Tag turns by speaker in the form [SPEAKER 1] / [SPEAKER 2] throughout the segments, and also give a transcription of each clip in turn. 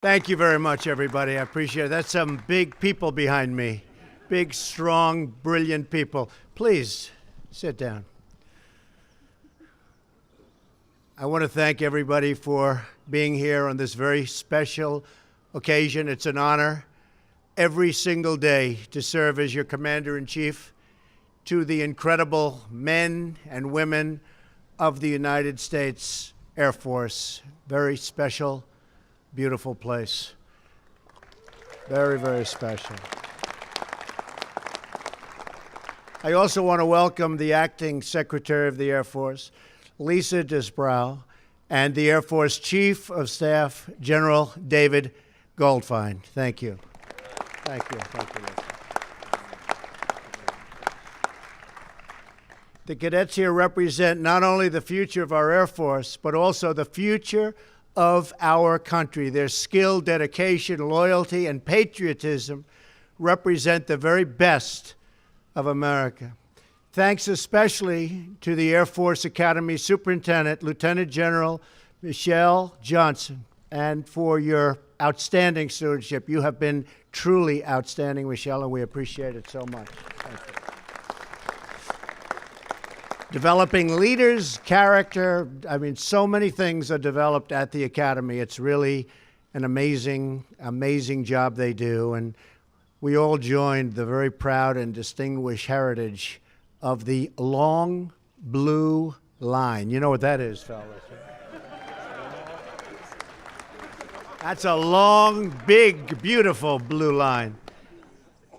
[SPEAKER 1] Thank you very much, everybody. I appreciate it. That's some big people behind me. Big, strong, brilliant people. Please, sit down. I want to thank everybody for being here on this very special occasion. It's an honor every single day to serve as your Commander-in-Chief to the incredible men and women of the United States Air Force. Very special, beautiful place. Very, very special. I also want to welcome the Acting Secretary of the Air Force, Lisa Disbrow, and the Air Force Chief of Staff, General David Goldfein. Thank you. Thank you. Thank you, Lisa. The cadets here represent not only the future of our Air Force, but also the future of our country. Their skill, dedication, loyalty, and patriotism represent the very best of America. Thanks especially to the Air Force Academy Superintendent, Lieutenant General Michelle Johnson, and for your outstanding stewardship. You have been truly outstanding, Michelle, and we appreciate it so much. Thank you. Developing leaders, character, so many things are developed at the Academy. It's really an amazing, amazing job they do, and we all joined the very proud and distinguished heritage of the long blue line. You know what that is, fellas? That's a long, big, beautiful blue line.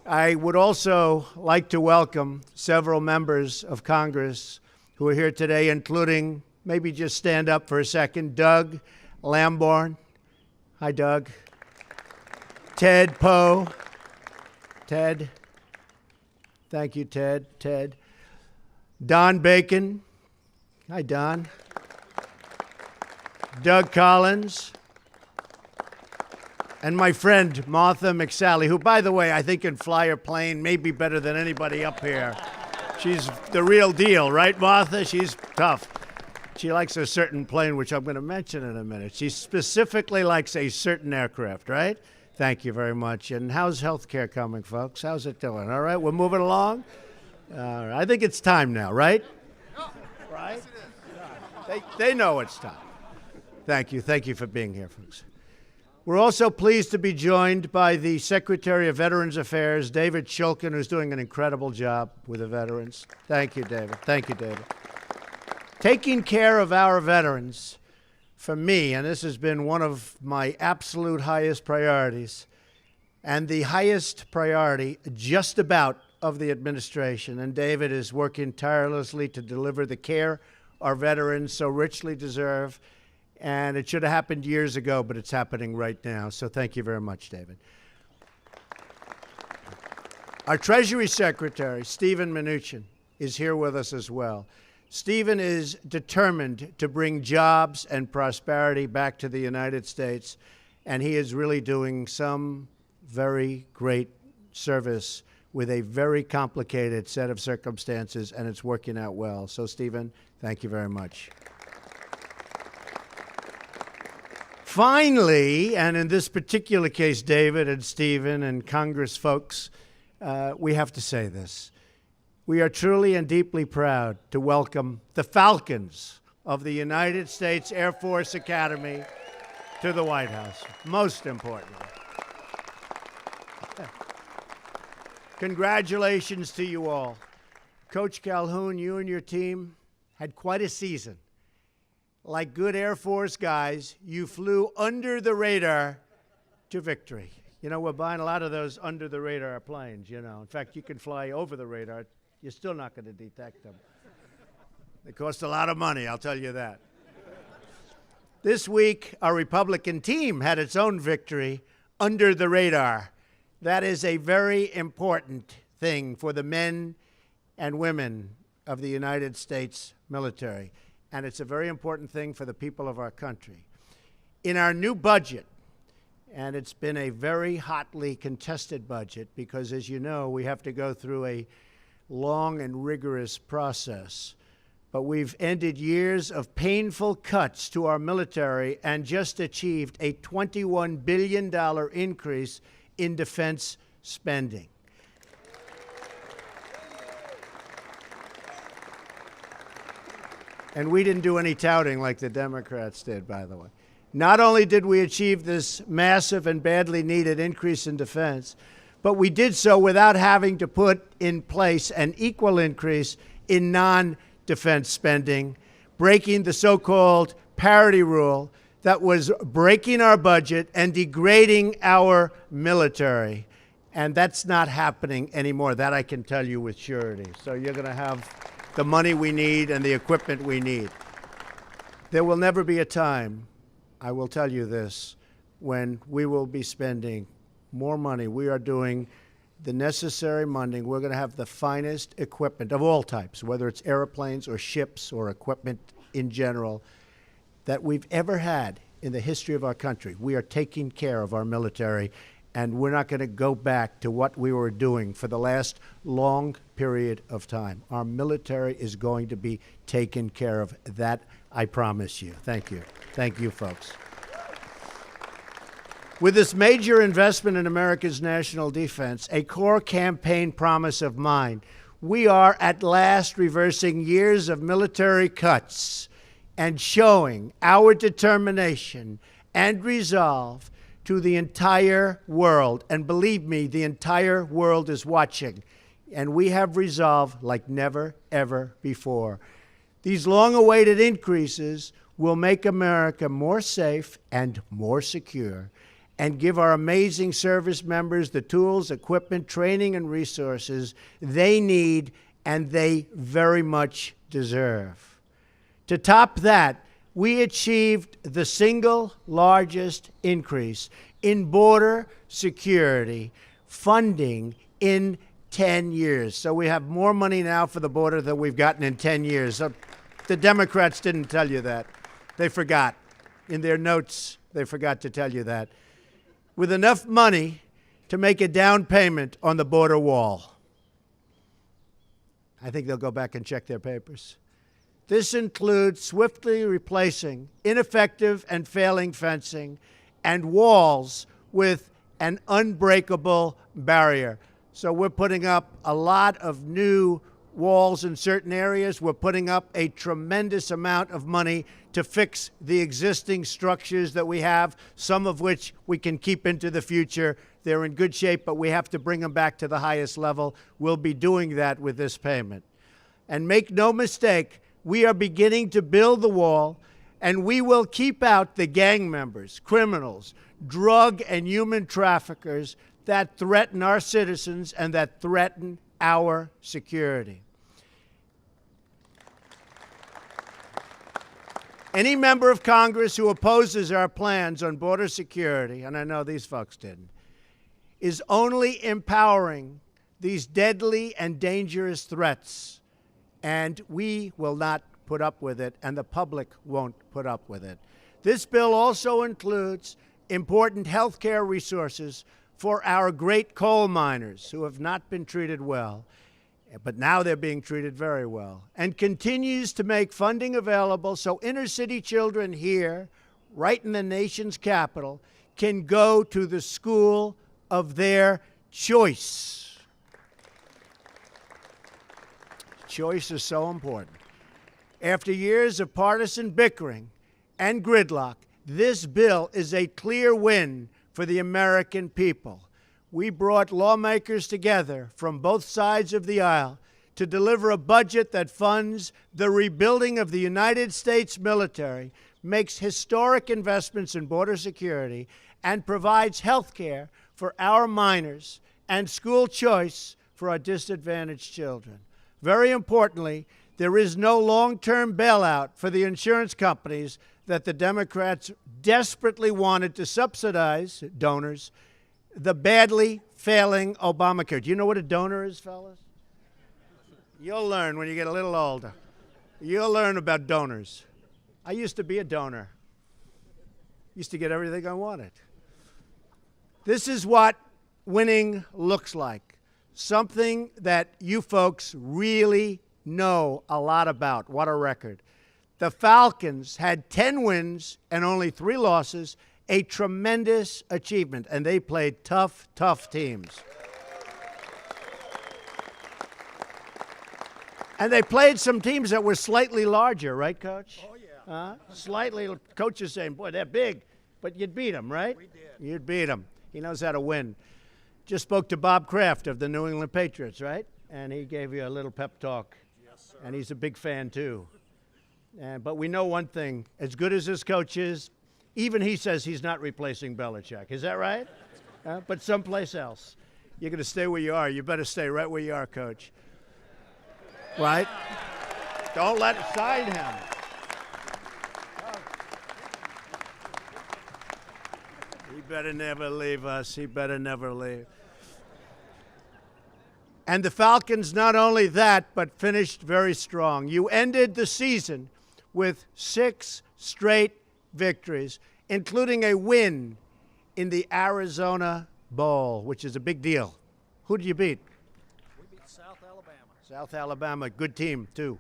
[SPEAKER 1] I would also like to welcome several members of Congress who are here today, including, maybe just stand up for a second, Doug Lamborn. Hi, Doug. Ted Poe. Ted. Thank you, Ted. Ted. Don Bacon. Hi, Don. Doug Collins. And my friend, Martha McSally, who, by the way, I think can fly a plane maybe better than anybody up here. She's the real deal, right, Martha? She's tough. She likes a certain plane, which I'm going to mention in a minute. She specifically likes a certain aircraft, right? Thank you very much. And how's healthcare coming, folks? How's it doing? All right, we're moving along? All right. I think it's time now, right? Right? They know it's time. Thank you. Thank you for being here, folks. We're also pleased to be joined by the Secretary of Veterans Affairs, David Shulkin, who's doing an incredible job with the veterans. Thank you, David. Thank you, David. Taking care of our veterans, for me, and this has been one of my absolute highest priorities, and the highest priority just about of the administration, and David is working tirelessly to deliver the care our veterans so richly deserve. And it should have happened years ago, but it's happening right now. So thank you very much, David. Our Treasury Secretary, Steven Mnuchin, is here with us as well. Steven is determined to bring jobs and prosperity back to the United States, and he is really doing some very great service with a very complicated set of circumstances, and it's working out well. So, Steven, thank you very much. Finally, and in this particular case, David and Steven and Congress folks, we have to say this. We are truly and deeply proud to welcome the Falcons of the United States Air Force Academy to the White House, most importantly. Congratulations to you all. Coach Calhoun, you and your team had quite a season. Like good Air Force guys, you flew under the radar to victory. You know, we're buying a lot of those under the radar planes, you know. In fact, you can fly over the radar. You're still not going to detect them. They cost a lot of money, I'll tell you that. This week, our Republican team had its own victory under the radar. That is a very important thing for the men and women of the United States military. And it's a very important thing for the people of our country. In our new budget, and it's been a very hotly contested budget because, as you know, we have to go through a long and rigorous process but we've ended years of painful cuts to our military and just achieved a $21 billion increase in defense spending. And we didn't do any touting like the Democrats did, by the way. Not only did we achieve this massive and badly needed increase in defense, but we did so without having to put in place an equal increase in non-defense spending, breaking the so-called parity rule that was breaking our budget and degrading our military. And that's not happening anymore. That I can tell you with surety. So you're going to have the money we need and the equipment we need. There will never be a time, I will tell you this, when we will be spending more money. We are doing the necessary funding. We're going to have the finest equipment of all types, whether it's airplanes or ships or equipment in general, that we've ever had in the history of our country. We are taking care of our military, and we're not going to go back to what we were doing for the last long period of time. Our military is going to be taken care of. That I promise you. Thank you. Thank you, folks. With this major investment in America's national defense, a core campaign promise of mine, we are at last reversing years of military cuts and showing our determination and resolve to the entire world. And believe me, the entire world is watching. And we have resolve like never, ever before. These long-awaited increases will make America more safe and more secure, and give our amazing service members the tools, equipment, training, and resources they need and they very much deserve. To top that, we achieved the single largest increase in border security funding in 10 years. So we have more money now for the border than we've gotten in 10 years. So the Democrats didn't tell you that. They forgot. In their notes, they forgot to tell you that. With enough money to make a down payment on the border wall. I think they'll go back and check their papers. This includes swiftly replacing ineffective and failing fencing and walls with an unbreakable barrier. So we're putting up a lot of new walls in certain areas. We're putting up a tremendous amount of money to fix the existing structures that we have, some of which we can keep into the future. They're in good shape, but we have to bring them back to the highest level. We'll be doing that with this payment. And make no mistake, we are beginning to build the wall, and we will keep out the gang members, criminals, drug and human traffickers that threaten our citizens and that threaten our security. Any member of Congress who opposes our plans on border security, and I know these folks didn't, is only empowering these deadly and dangerous threats, and we will not put up with it, and the public won't put up with it. This bill also includes important health care resources for our great coal miners who have not been treated well, but now they're being treated very well, and continues to make funding available so inner-city children here, right in the nation's capital, can go to the school of their choice. Choice is so important. After years of partisan bickering and gridlock, this bill is a clear win for the American people. We brought lawmakers together from both sides of the aisle to deliver a budget that funds the rebuilding of the United States military, makes historic investments in border security, and provides health care for our minors and school choice for our disadvantaged children. Very importantly, there is no long-term bailout for the insurance companies that the Democrats desperately wanted to subsidize, donors, the badly failing Obamacare. Do you know what a donor is, fellas? You'll learn when you get a little older. You'll learn about donors. I used to be a donor. Used to get everything I wanted. This is what winning looks like. Something that you folks really know a lot about. What a record. The Falcons had 10 wins and only 3 losses, a tremendous achievement, and they played tough, tough teams. And they played some teams that were slightly larger, right, Coach?
[SPEAKER 2] Oh, yeah.
[SPEAKER 1] Slightly. Coach is saying, boy, they're big. But you'd beat them, right?
[SPEAKER 2] We did.
[SPEAKER 1] You'd beat them. He knows how to win. Just spoke to Bob Kraft of the New England Patriots, right? And he gave you a little pep talk.
[SPEAKER 2] Yes, sir.
[SPEAKER 1] And he's a big fan, too. But we know one thing. As good as this coach is, even he says he's not replacing Belichick. Is that right? But someplace else. You're going to stay where you are. You better stay right where you are, Coach. Right? Don't let it sign him. He better never leave us. He better never leave. And the Falcons, not only that, but finished very strong. You ended the season with 6 straight victories, including a win in the Arizona Bowl, which is a big deal. Who did you beat?
[SPEAKER 2] We beat South Alabama.
[SPEAKER 1] South Alabama, good team, too.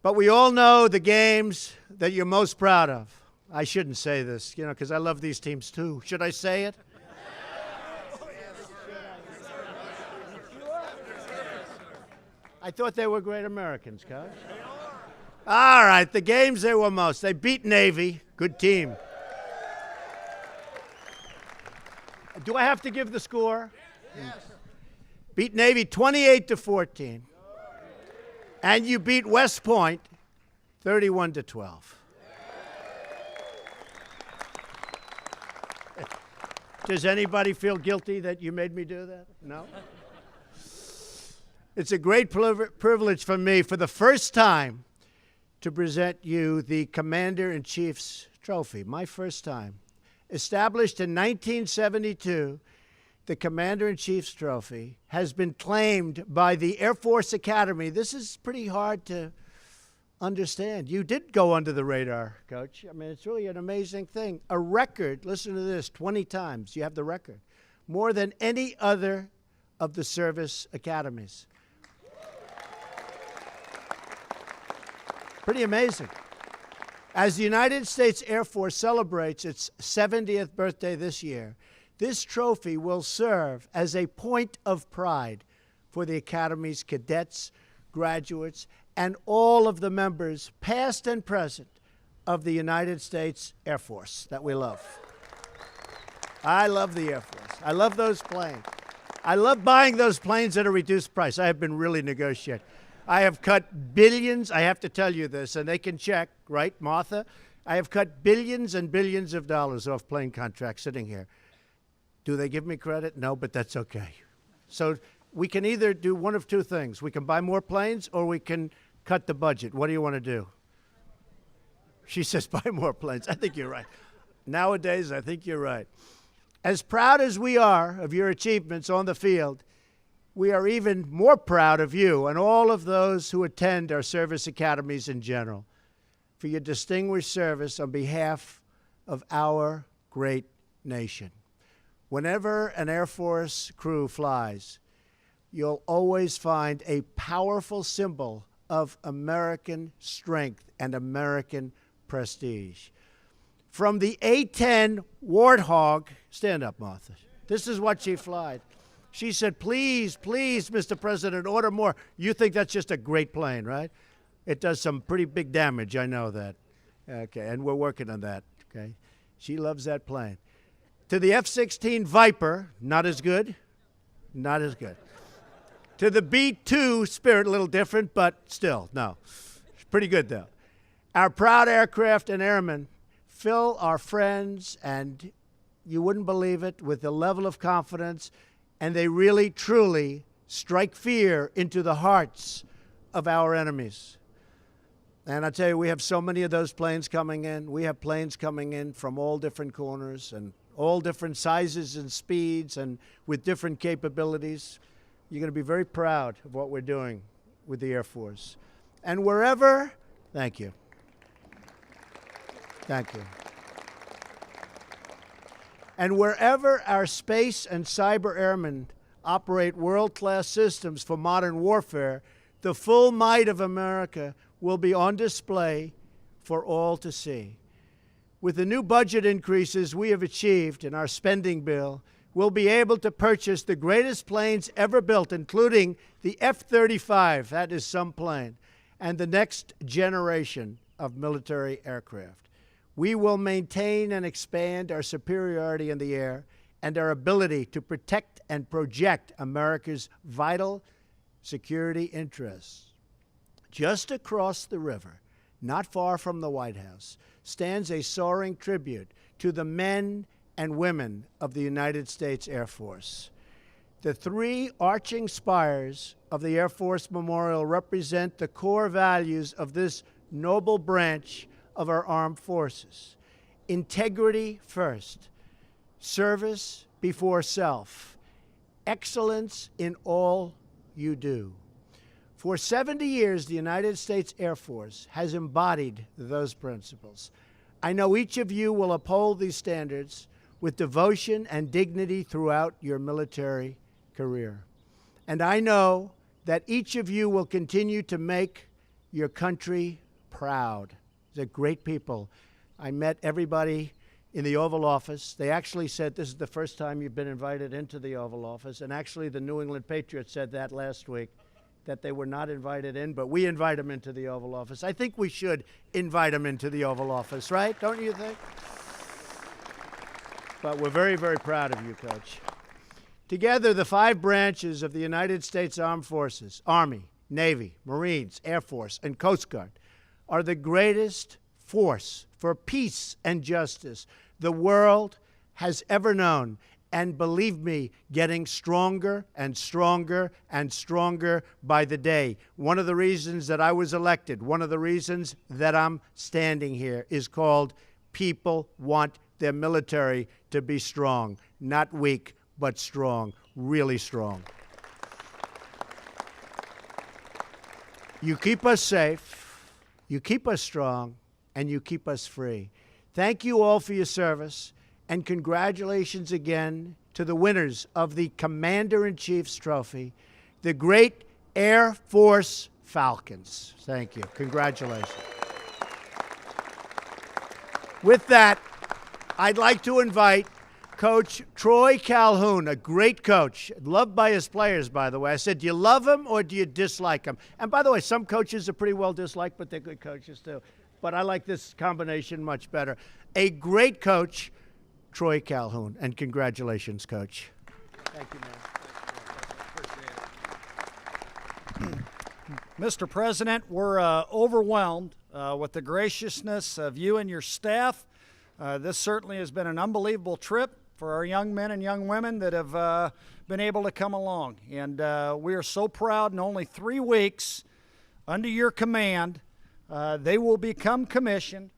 [SPEAKER 1] But we all know the games that you're most proud of. I shouldn't say this, because I love these teams, too. Should I say it? I thought they were great Americans, Coach. All right, the games they were most. They beat Navy, good team. Do I have to give the score? Yes. Beat Navy 28-14. And you beat West Point 31-12. Does anybody feel guilty that you made me do that? No? It's a great privilege for me, for the first time, to present you the Commander-in-Chief's Trophy. My first time. Established in 1972, the Commander-in-Chief's Trophy has been claimed by the Air Force Academy. This is pretty hard to understand. You did go under the radar, Coach. I mean, it's really an amazing thing. A record, listen to this, 20 times. You have the record. More than any other of the service academies. Pretty amazing. As the United States Air Force celebrates its 70th birthday this year, this trophy will serve as a point of pride for the Academy's cadets, graduates, and all of the members, past and present, of the United States Air Force that we love. I love the Air Force. I love those planes. I love buying those planes at a reduced price. I have been really negotiating. I have cut billions. I have to tell you this, and they can check, right, Martha? I have cut billions and billions of dollars off plane contracts sitting here. Do they give me credit? No, but that's okay. So we can either do one of two things. We can buy more planes or we can cut the budget. What do you want to do? She says buy more planes. I think you're right. Nowadays, I think you're right. As proud as we are of your achievements on the field, we are even more proud of you and all of those who attend our service academies in general for your distinguished service on behalf of our great nation. Whenever an Air Force crew flies, you'll always find a powerful symbol of American strength and American prestige. From the A-10 Warthog, stand up, Martha. This is what she flies. She said, please, please, Mr. President, order more. You think that's just a great plane, right? It does some pretty big damage, I know that. Okay, and we're working on that, okay? She loves that plane. To the F-16 Viper, not as good, not as good. To the B-2 Spirit, a little different, but still, no. It's pretty good, though. Our proud aircraft and airmen fill our friends, and you wouldn't believe it, with the level of confidence, and they really, truly strike fear into the hearts of our enemies. And I tell you, we have so many of those planes coming in. We have planes coming in from all different corners and all different sizes and speeds and with different capabilities. You're going to be very proud of what we're doing with the Air Force. And wherever, thank you. Thank you. And wherever our space and cyber airmen operate world-class systems for modern warfare, the full might of America will be on display for all to see. With the new budget increases we have achieved in our spending bill, we'll be able to purchase the greatest planes ever built, including the F-35, that is some plane, and the next generation of military aircraft. We will maintain and expand our superiority in the air and our ability to protect and project America's vital security interests. Just across the river, not far from the White House, stands a soaring tribute to the men and women of the United States Air Force. The three arching spires of the Air Force Memorial represent the core values of this noble branch of our armed forces. Integrity first, service before self, excellence in all you do. For 70 years, the United States Air Force has embodied those principles. I know each of you will uphold these standards with devotion and dignity throughout your military career. And I know that each of you will continue to make your country proud. They're great people. I met everybody in the Oval Office. They actually said this is the first time you've been invited into the Oval Office. And actually, the New England Patriots said that last week, that they were not invited in, but we invite them into the Oval Office. I think we should invite them into the Oval Office, right? Don't you think? But we're very, very proud of you, Coach. Together, the five branches of the United States Armed Forces, Army, Navy, Marines, Air Force, and Coast Guard, are the greatest force for peace and justice the world has ever known. And believe me, getting stronger and stronger and stronger by the day. One of the reasons that I was elected, one of the reasons that I'm standing here is called people want their military to be strong. Not weak, but strong, really strong. You keep us safe, you keep us strong, and you keep us free. Thank you all for your service. And congratulations again to the winners of the Commander-in-Chief's Trophy, the great Air Force Falcons. Thank you. Congratulations. With that, I'd like to invite Coach Troy Calhoun, a great coach, loved by his players, by the way. I said, do you love him or do you dislike him? And by the way, some coaches are pretty well disliked, but they're good coaches too. But I like this combination much better. A great coach, Troy Calhoun, and congratulations, Coach. Thank you, man.
[SPEAKER 2] Mr. President, we're overwhelmed with the graciousness of you and your staff. This certainly has been an unbelievable trip for our young men and young women that have been able to come along. And we are so proud in only 3 weeks under your command, they will become commissioned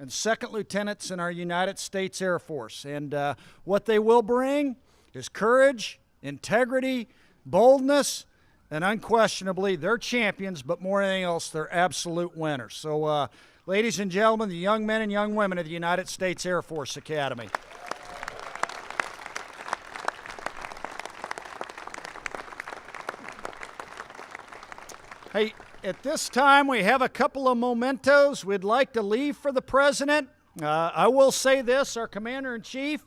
[SPEAKER 2] and second lieutenants in our United States Air Force. And what they will bring is courage, integrity, boldness, and unquestionably, they're champions, but more than anything else, they're absolute winners. So, ladies and gentlemen, the young men and young women of the United States Air Force Academy. Hey, at this time, we have a couple of mementos we'd like to leave for the President. I will say this, our Commander-in-Chief,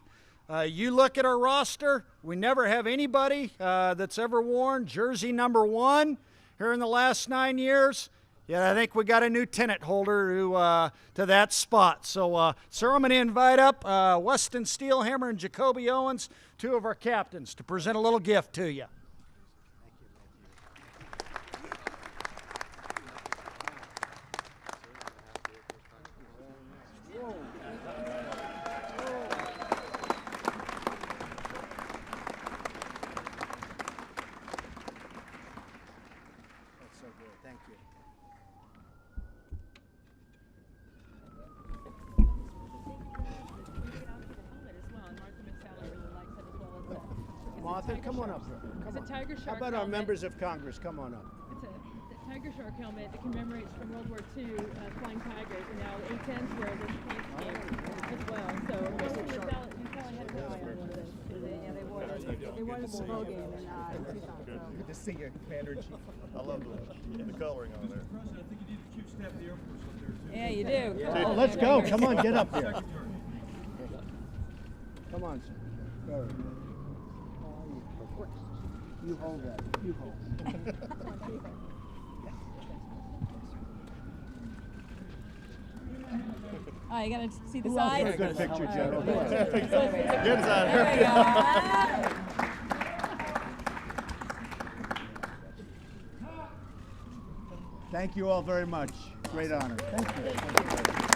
[SPEAKER 2] you look at our roster, we never have anybody that's ever worn jersey number 1 here in the last 9 years. Yet I think we got a new tenant holder to that spot. So, sir, I'm going to invite up Weston Steelhammer and Jacoby Owens, 2 of our captains, to present a little gift to you.
[SPEAKER 1] Martha, come on up. Come on.
[SPEAKER 3] Tiger Shark
[SPEAKER 1] How about our
[SPEAKER 3] helmet.
[SPEAKER 1] members of Congress? Come on up.
[SPEAKER 3] It's a Tiger Shark helmet that commemorates from World War II flying tigers, and now A-10s wear this paint scheme as well. So most of the you probably had an eye on one of those. Yeah, they wore this. They won a bowl game in Tucson. So.
[SPEAKER 4] Good to see you, Commander in Chief. I love the coloring on there.
[SPEAKER 5] President, I think you need the Chief of Staff of the Air Force up there, too.
[SPEAKER 3] Yeah, you do.
[SPEAKER 1] Oh, let's go. Come on, get up here.
[SPEAKER 5] Secretary.
[SPEAKER 1] Come on, sir. Go. You hold that. You hold.
[SPEAKER 3] Oh, you gotta see the
[SPEAKER 1] Who else
[SPEAKER 3] sides.
[SPEAKER 1] for a good picture, General?
[SPEAKER 4] Good side.
[SPEAKER 3] There we go.
[SPEAKER 1] Thank you all very much. Great honor. Thank you.